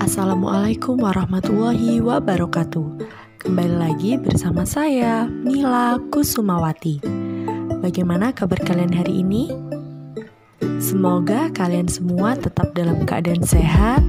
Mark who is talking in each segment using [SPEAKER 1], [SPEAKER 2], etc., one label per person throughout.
[SPEAKER 1] Assalamualaikum warahmatullahi wabarakatuh. Kembali lagi bersama saya, Mila Kusumawati. Bagaimana kabar kalian hari ini? Semoga kalian semua tetap dalam keadaan sehat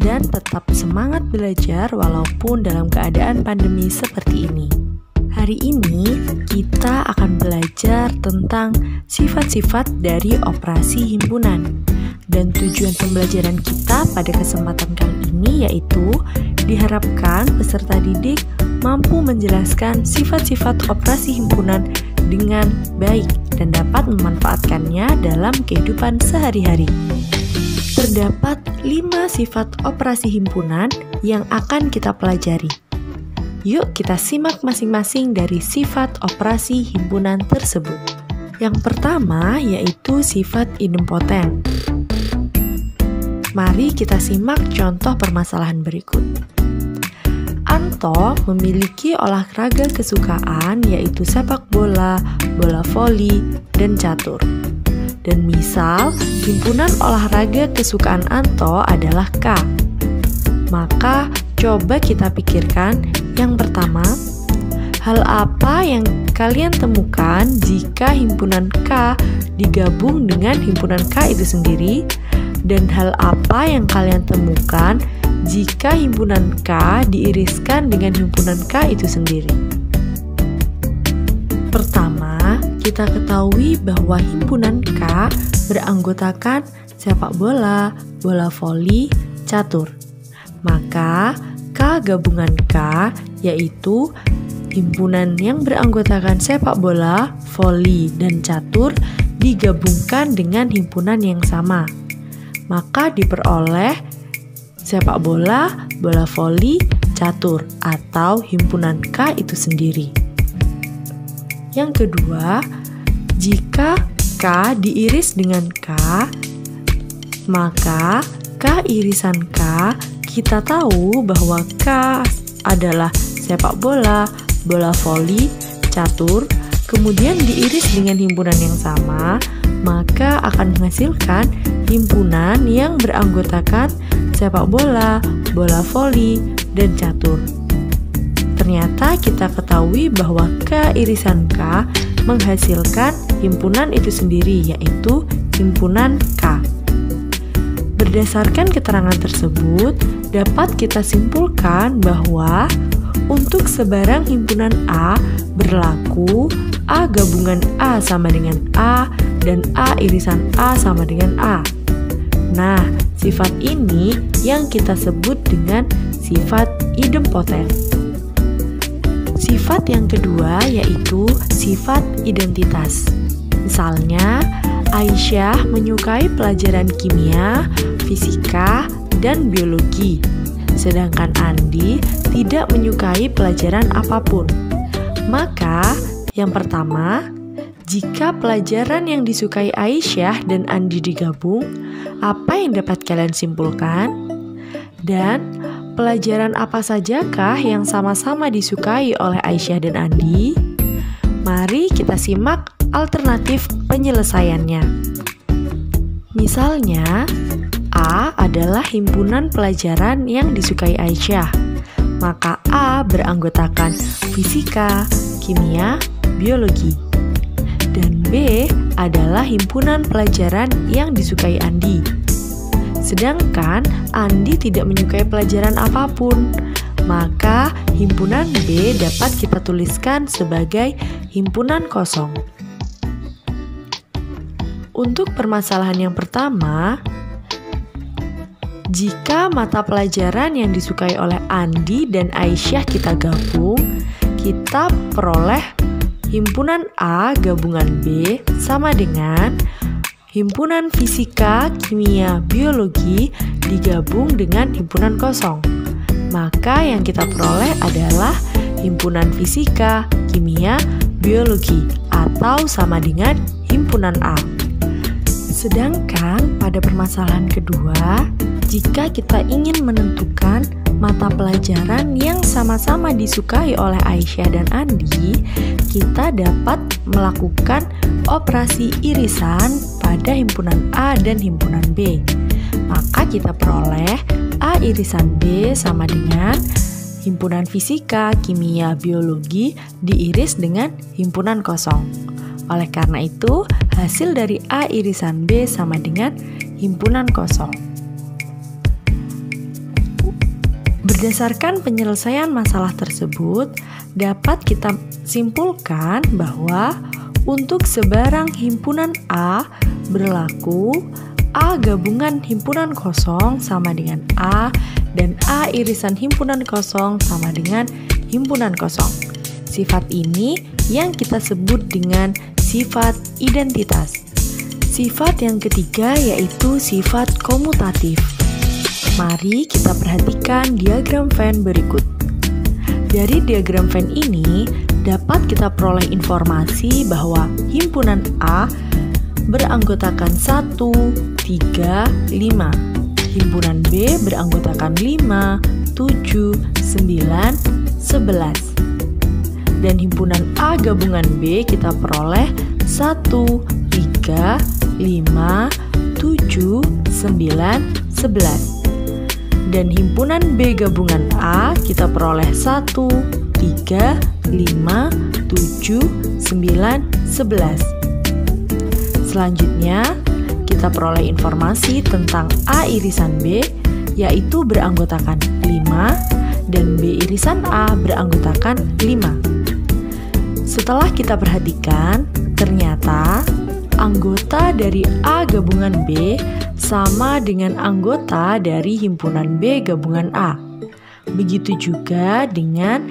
[SPEAKER 1] dan tetap semangat belajar walaupun dalam keadaan pandemi seperti ini. Hari ini kita akan belajar tentang sifat-sifat dari operasi himpunan. Dan tujuan pembelajaran kita pada kesempatan kali ini yaitu diharapkan peserta didik mampu menjelaskan sifat-sifat operasi himpunan dengan baik dan dapat memanfaatkannya dalam kehidupan sehari-hari. Terdapat 5 sifat operasi himpunan yang akan kita pelajari. Yuk kita simak masing-masing dari sifat operasi himpunan tersebut. Yang pertama yaitu sifat idempoten. Mari kita simak contoh permasalahan berikut. Anto memiliki olahraga kesukaan yaitu sepak bola, bola voli, dan catur. Dan misal, himpunan olahraga kesukaan Anto adalah K. Maka, coba kita pikirkan yang pertama, hal apa yang kalian temukan jika himpunan K digabung dengan himpunan K itu sendiri? Dan hal apa yang kalian temukan jika himpunan K diiriskan dengan himpunan K itu sendiri? Pertama, kita ketahui bahwa himpunan K beranggotakan sepak bola, bola voli, catur. Maka, K gabungan K yaitu himpunan yang beranggotakan sepak bola, voli, dan catur digabungkan dengan himpunan yang sama. Maka diperoleh sepak bola, bola voli, catur atau himpunan K itu sendiri. Yang kedua, jika K diiris dengan K, maka K irisan K kita tahu bahwa K adalah sepak bola, bola voli, catur, kemudian diiris dengan himpunan yang sama, maka akan menghasilkan himpunan yang beranggotakan sepak bola, bola voli, dan catur. Ternyata kita ketahui bahwa K irisan K menghasilkan himpunan itu sendiri, yaitu himpunan K. Berdasarkan keterangan tersebut, dapat kita simpulkan bahwa untuk sebarang himpunan A berlaku A gabungan A sama dengan A dan A irisan A sama dengan A. Nah, sifat ini yang kita sebut dengan sifat idempoten. Sifat yang kedua yaitu sifat identitas. Misalnya, Aisyah menyukai pelajaran kimia, fisika, dan biologi, sedangkan Andi tidak menyukai pelajaran apapun. Maka, yang pertama, jika pelajaran yang disukai Aisyah dan Andi digabung, apa yang dapat kalian simpulkan? Dan pelajaran apa sajakah yang sama-sama disukai oleh Aisyah dan Andi? Mari kita simak alternatif penyelesaiannya. Misalnya, A adalah himpunan pelajaran yang disukai Aisyah. Maka A beranggotakan fisika, kimia, biologi. Dan B adalah himpunan pelajaran yang disukai Andi. Sedangkan Andi tidak menyukai pelajaran apapun, maka himpunan B dapat kita tuliskan sebagai himpunan kosong. Untuk permasalahan yang pertama, jika mata pelajaran yang disukai oleh Andi dan Aisyah kita gabung, kita peroleh himpunan A gabungan B sama dengan himpunan fisika, kimia, biologi digabung dengan himpunan kosong. Maka yang kita peroleh adalah himpunan fisika, kimia, biologi atau sama dengan himpunan A. Sedangkan pada permasalahan kedua, jika kita ingin menentukan mata pelajaran yang sama-sama disukai oleh Aisyah dan Andi, kita dapat melakukan operasi irisan pada himpunan A dan himpunan B. Maka kita peroleh A irisan B sama dengan himpunan fisika, kimia, biologi diiris dengan himpunan kosong. Oleh karena itu, hasil dari A irisan B sama dengan himpunan kosong. Berdasarkan penyelesaian masalah tersebut, dapat kita simpulkan bahwa untuk sebarang himpunan A berlaku A gabungan himpunan kosong sama dengan A dan A irisan himpunan kosong sama dengan himpunan kosong. Sifat ini yang kita sebut dengan sifat identitas. Sifat yang ketiga yaitu sifat komutatif. Mari kita perhatikan diagram Venn berikut. Dari diagram Venn ini dapat kita peroleh informasi bahwa himpunan A beranggotakan 1, 3, 5. Himpunan B beranggotakan 5, 7, 9, 11. Dan himpunan A gabungan B kita peroleh 1, 3, 5, 7, 9, 11. Dan himpunan B gabungan A kita peroleh 1, 3, 5, 7, 9, 11. Selanjutnya, kita peroleh informasi tentang A irisan B, yaitu beranggotakan 5, dan B irisan A beranggotakan 5. Setelah kita perhatikan, ternyata anggota dari A gabungan B sama dengan anggota dari himpunan B gabungan A. Begitu juga dengan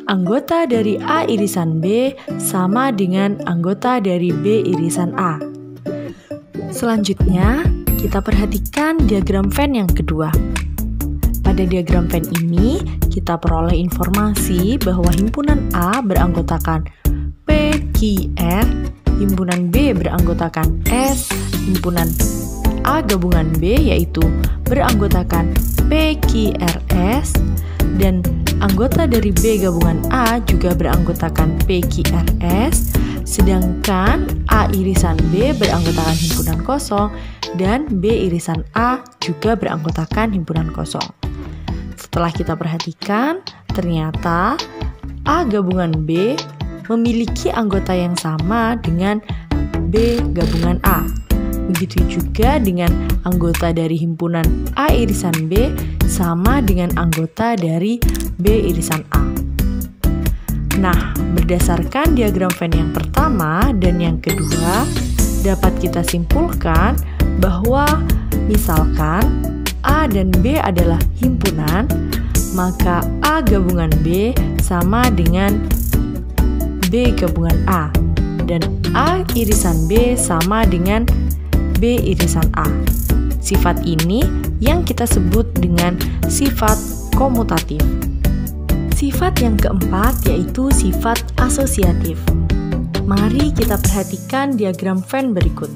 [SPEAKER 1] anggota dari A irisan B sama dengan anggota dari B irisan A. Selanjutnya, kita perhatikan diagram Venn yang kedua. Pada diagram Venn ini, kita peroleh informasi bahwa himpunan A beranggotakan P, Q, R, himpunan B beranggotakan S, himpunan A gabungan B yaitu beranggotakan P, Q, R, S, dan anggota dari B gabungan A juga beranggotakan P, Q, R, S, sedangkan A irisan B beranggotakan himpunan kosong dan B irisan A juga beranggotakan himpunan kosong. Setelah kita perhatikan, ternyata A gabungan B memiliki anggota yang sama dengan B gabungan A. Begitu juga dengan anggota dari himpunan A irisan B sama dengan anggota dari B irisan A. Nah, berdasarkan diagram Venn yang pertama dan yang kedua, dapat kita simpulkan bahwa misalkan A dan B adalah himpunan, maka A gabungan B sama dengan B gabungan A, dan A irisan B sama dengan B irisan A. Sifat ini yang kita sebut dengan sifat komutatif. Sifat yang keempat yaitu sifat asosiatif. Mari kita perhatikan diagram Venn berikut.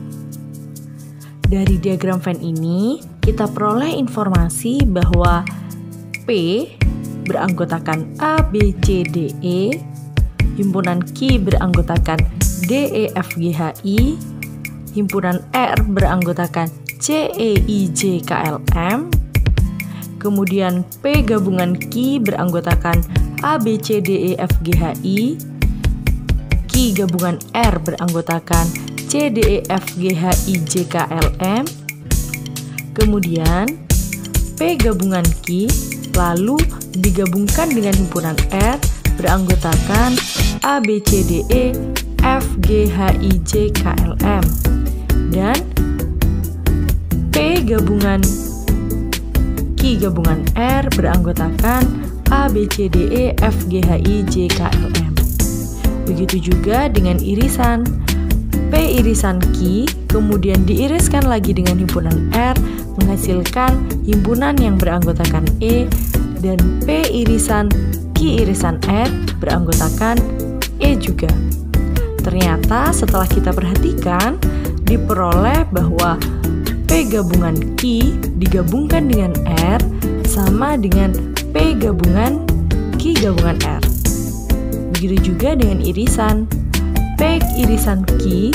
[SPEAKER 1] Dari diagram Venn ini, kita peroleh informasi bahwa P beranggotakan A, B, C, D, E, himpunan Q beranggotakan D, E, F, G, H, I, himpunan R beranggotakan C, E, I, J, K, L, M, kemudian P gabungan Q beranggotakan A, B, C, D, E, F, G, H, I, Q gabungan R beranggotakan C, D, E, F, G, H, I, J, K, L, M, kemudian P gabungan Q lalu digabungkan dengan himpunan R beranggotakan A, B, C, D, E, F, G, H, I, J, K, L, M, dan P gabungan Q gabungan R beranggotakan A, B, C, D, E, F, G, H, I, J, K, L, M. Begitu juga dengan irisan. P irisan Q kemudian diiriskan lagi dengan himpunan R menghasilkan himpunan yang beranggotakan E, dan P irisan Q irisan R beranggotakan E juga. Ternyata setelah kita perhatikan, diperoleh bahwa P gabungan Q digabungkan dengan R sama dengan P gabungan Q gabungan R. Begitu juga dengan irisan. P irisan Q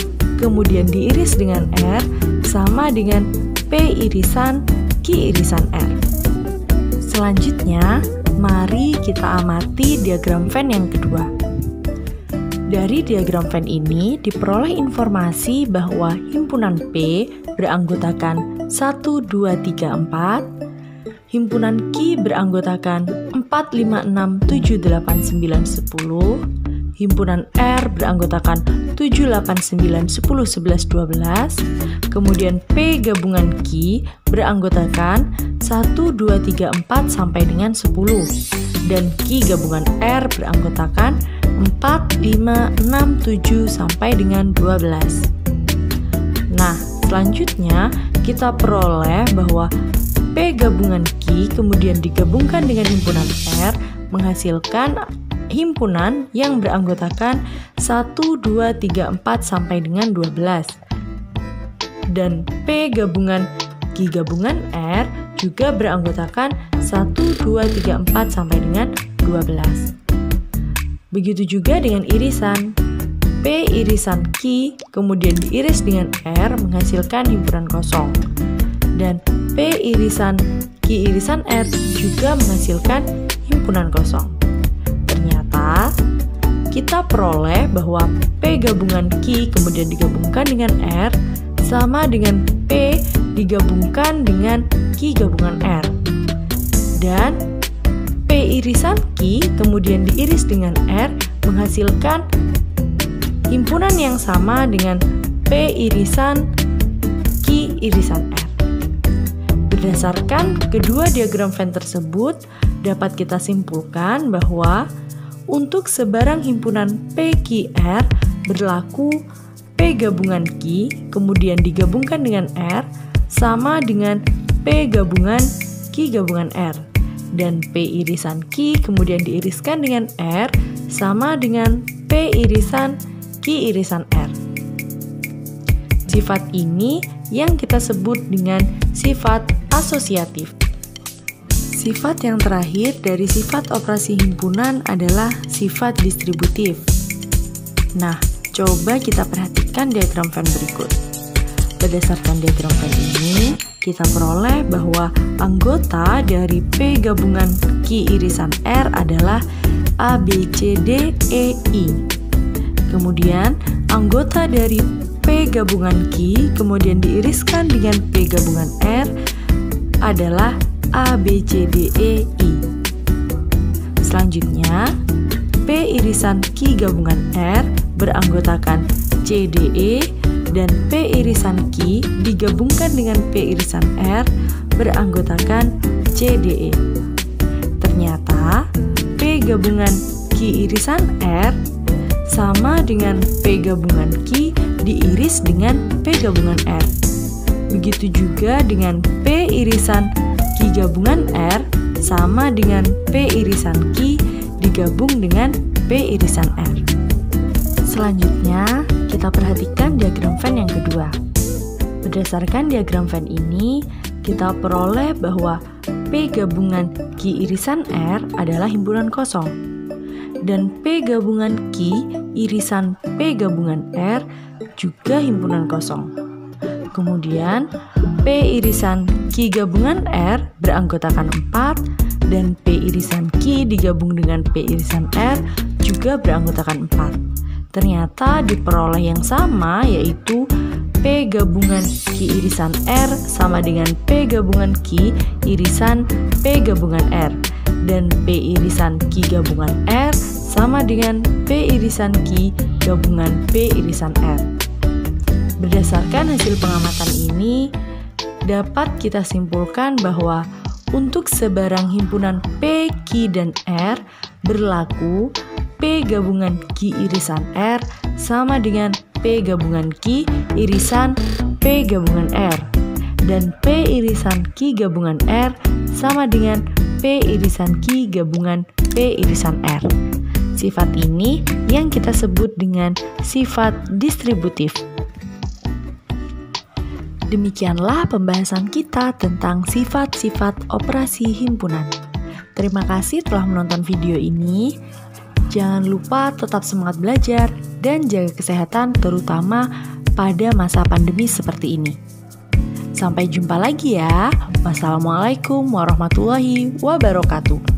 [SPEAKER 1] kemudian diiris dengan R sama dengan P irisan Q irisan R. Selanjutnya, mari kita amati diagram Venn yang kedua. Dari diagram Venn ini diperoleh informasi bahwa himpunan P beranggotakan 1, 2, 3, 4, himpunan Q beranggotakan 4, 5, 6, 7, 8, 9, 10, himpunan R beranggotakan 7, 8, 9, 10, 11, 12, kemudian P gabungan Q beranggotakan 1, 2, 3, 4 sampai dengan 10, dan Q gabungan R beranggotakan 4, 5, 6, 7 sampai dengan 12. Nah, selanjutnya kita peroleh bahwa P gabungan Q kemudian digabungkan dengan himpunan R menghasilkan himpunan yang beranggotakan 1, 2, 3, 4 sampai dengan 12. Dan P gabungan Q gabungan R juga beranggotakan 1, 2, 3, 4 sampai dengan 12. Begitu juga dengan irisan. P irisan Q kemudian diiris dengan R menghasilkan himpunan kosong. Dan P irisan Q irisan R juga menghasilkan himpunan kosong. Ternyata kita peroleh bahwa P gabungan Q kemudian digabungkan dengan R sama dengan P digabungkan dengan Q gabungan R. Dan P irisan Q kemudian diiris dengan R menghasilkan himpunan yang sama dengan P irisan Q irisan R. Berdasarkan kedua diagram Venn tersebut, dapat kita simpulkan bahwa untuk sebarang himpunan PQR berlaku P gabungan Q kemudian digabungkan dengan R sama dengan P gabungan Q gabungan R, dan P irisan Q kemudian diiriskan dengan R sama dengan P irisan Q irisan R. Sifat ini yang kita sebut dengan sifat asosiatif. Sifat yang terakhir dari sifat operasi himpunan adalah sifat distributif. Nah, coba kita perhatikan diagram Venn berikut. Berdasarkan diagram Venn ini, kita peroleh bahwa anggota dari P gabungan Q irisan R adalah A, B, C, D, E, I. Kemudian, anggota dari P gabungan Q kemudian diiriskan dengan P gabungan R adalah A, B, C, D, E, I. Selanjutnya, P irisan Q gabungan R beranggotakan C, D, E, dan P irisan Q digabungkan dengan P irisan R beranggotakan C, D, E. Ternyata, P gabungan Q irisan R sama dengan P gabungan Q diiris dengan P gabungan R. Begitu juga dengan P irisan Q gabungan R sama dengan P irisan Q digabung dengan P irisan R. Selanjutnya, kita perhatikan diagram Venn yang kedua. Berdasarkan diagram Venn ini, kita peroleh bahwa P gabungan Q irisan R adalah himpunan kosong, dan P gabungan Q irisan P gabungan R juga himpunan kosong. Kemudian, P irisan Q gabungan R beranggotakan 4, dan P irisan Q digabung dengan P irisan R juga beranggotakan 4. Ternyata diperoleh yang sama, yaitu P gabungan Q irisan R sama dengan P gabungan Q irisan P gabungan R, dan P irisan Q gabungan R sama dengan P irisan Q gabungan P irisan R. Berdasarkan hasil pengamatan ini, dapat kita simpulkan bahwa untuk sebarang himpunan P, Q, dan R berlaku P gabungan Q irisan R sama dengan P gabungan Q irisan P gabungan R, dan P irisan Q gabungan R sama dengan P irisan Q gabungan P irisan R. Sifat ini yang kita sebut dengan sifat distributif. Demikianlah pembahasan kita tentang sifat-sifat operasi himpunan. Terima kasih telah menonton video ini. Jangan lupa tetap semangat belajar dan jaga kesehatan, terutama pada masa pandemi seperti ini. Sampai jumpa lagi ya. Wassalamualaikum warahmatullahi wabarakatuh.